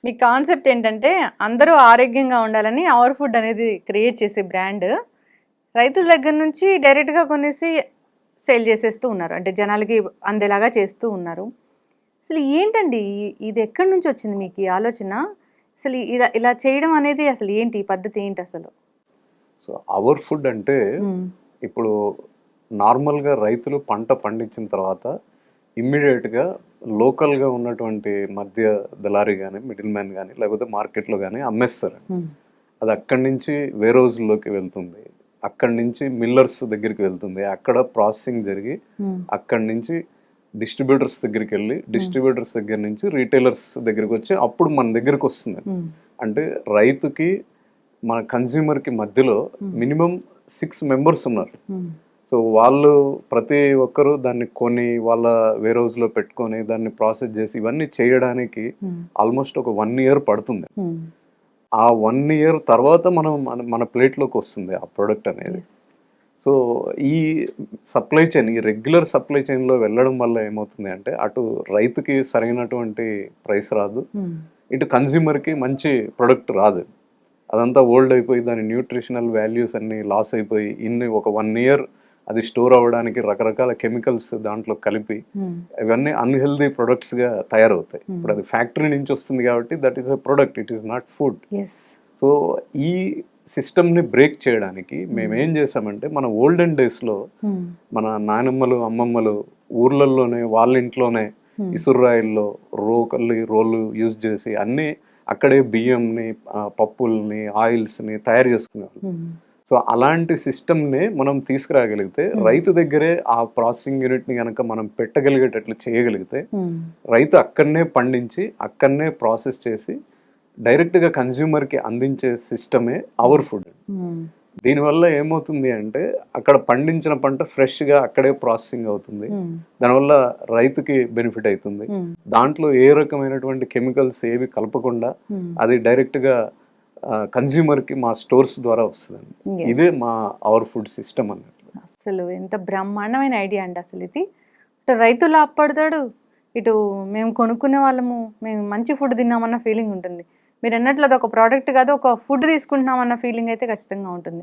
మీ concept ఏంటంటే అందరూ ఆరోగ్యంగా ఉండాలని అవర్ ఫుడ్ అనేది క్రియేట్ చేసే బ్రాండ్ రైతుల దగ్గర నుంచి డైరెక్ట్‌గా కొనేసి సేల్ చేసేస్తూ ఉన్నారు. అంటే జనాలకి అందేలాగా చేస్తూ ఉన్నారు. అసలు ఏంటండి ఇది ఎక్కడి నుంచి వచ్చింది మీకు ఈ ఆలోచన? అసలు ఇలా ఇలా చేయడం అనేది అసలు ఏంటి? ఈ పద్ధతి ఏంటసలు? సో, అవర్ ఫుడ్ అంటే హ్మ్. ఇప్పుడు నార్మల్‌గా రైతులు పంట పండించిన తర్వాత ఇమ్మీడియేట్‌గా లోకల్‌గా ఉన్నటువంటి మధ్య దళారి గాని, మిడిల్ మ్యాన్ గాని, లేకపోతే మార్కెట్‌లో గాని అమ్మేస్తారు. హ్మ్. అది అక్కడి నుంచి వేర్‌హౌస్‌లోకి వెళ్తుంది. అక్కడి నుంచి మిల్లర్స్ దగ్గరికి వెళ్తుంది. అక్కడ ప్రాసెసింగ్ జరిగి హ్మ్. అక్కడి నుంచి డిస్ట్రిబ్యూటర్స్ దగ్గరికెళ్ళి, డిస్ట్రిబ్యూటర్స్ దగ్గర నుంచి రిటైలర్స్ దగ్గరికొచ్చి అప్పుడు మన దగ్గరకొస్తుంది. హ్మ్. అంటే రైతుకి, మన కన్స్యూమర్‌కి మధ్యలో మినిమమ్ 6 మెంబర్స్ ఉన్నారు. హ్మ్. సో, వాళ్ళు ప్రతి ఒక్కరు దాన్ని కొని వాళ్ళ వేర్‌హౌస్‌లో పెట్టుకొని దాన్ని ప్రాసెస్ చేసి ఇవన్నీ చేయడానికి హ్మ్. ఆల్మోస్ట్ ఒక 1 ఇయర్ పడుతుంది. హ్మ్. ఆ 1 ఇయర్ తర్వాత మన మన ప్లేట్‌లోకొస్తుంది ఆ ప్రొడక్ట్ అనేది. యెస్. సో, ఈ సప్లై చైన్, ఈ రెగ్యులర్ సప్లై చైన్‌లో వెళ్ళడం వల్ల ఏమవుతుంది అంటే, అటు రైతుకి సరైనటువంటి ప్రైస్ రాదు. హ్మ్. ఇటు కన్స్యూమర్‌కి మంచి ప్రొడక్ట్ రాదు. అదంతా ఓల్డ్ అయిపోయి దాని న్యూట్రిషనల్ వాల్యూస్ అన్నీ లాస్ అయిపోయి ఒక 1 ఇయర్ అది స్టోర్ అవ్వడానికి రకరకాల కెమికల్స్ దాంట్లో కలిపి హ్మ్. ఇవన్నీ అన్‌హెల్తీ ప్రొడక్ట్స్‌గా తయారవుతాయి. హ్మ్. ఇప్పుడు అది ఫ్యాక్టరీ నుంచి వస్తుంది కాబట్టి that is a product. It is not food. Yes. So, ఈ సిస్టమ్‌ని బ్రేక్ చేయడానికి మేమేం చేసామంటే, మన ఓల్డెన్ డేస్‌లో హ్మ్. మన నానమ్మలు, అమ్మమ్మలు ఊర్లల్లోనే వాళ్ళ ఇంట్లోనే హ్మ్. ఇసురాయిల్లో రోలు యూజ్ చేసి అన్నీ అక్కడే బియ్యంని, పప్పుల్ని, ఆయిల్స్‌ని తయారు చేసుకునేవాళ్ళు. హ్మ్. సో, అలాంటి సిస్టమ్‌ని మనం తీసుకురాగలిగితే రైతు దగ్గరే ఆ ప్రాసెసింగ్ యూనిట్‌ని గనక మనం పెట్టగలిగేటట్లు చేయగలిగితే, హ్మ్. రైతు అక్కడనే పండించి, అక్కడనే ప్రాసెస్ చేసి డైరెక్ట్‌గా కన్స్యూమర్‌కి అందించే సిస్టమే అవర్ ఫుడ్. హ్మ్. దీనివల్ల ఏమవుతుంది అంటే, అక్కడ పండించిన పంట ఫ్రెష్‌గా అక్కడే ప్రాసెసింగ్ అవుతుంది. హ్మ్. దానివల్ల రైతుకి బెనిఫిట్ అయితుంది. హ్మ్. దాంట్లో ఏ రకమైనటువంటి కెమికల్స్ ఏవి కలపకుండా హ్మ్. అది డైరెక్ట్‌గా కన్స్యూమర్‌కి మా స్టోర్స్ ద్వారా వస్తదండి. యెస్. ఇదే మా అవర్ ఫుడ్ సిస్టమ్ అన్నట్లు. అస్సలు ఎంత బ్రహ్మాండమైన ఐడియా అండి అసలిది. ఇటు రైతు లాభపడతాడు. ఇటు మేము కొనుక్కునే వాళ్ళము, మేము మంచి ఫుడ్ తిన్నామన్న ఫీలింగ్ ఉంటుంది. మీరన్నట్లు అదొక ప్రొడక్ట్ కాదు, ఒక ఫుడ్ తీసుకుంటున్నామన్న ఫీలింగ్ అయితే ఖచ్చితంగా ఉంటుంది.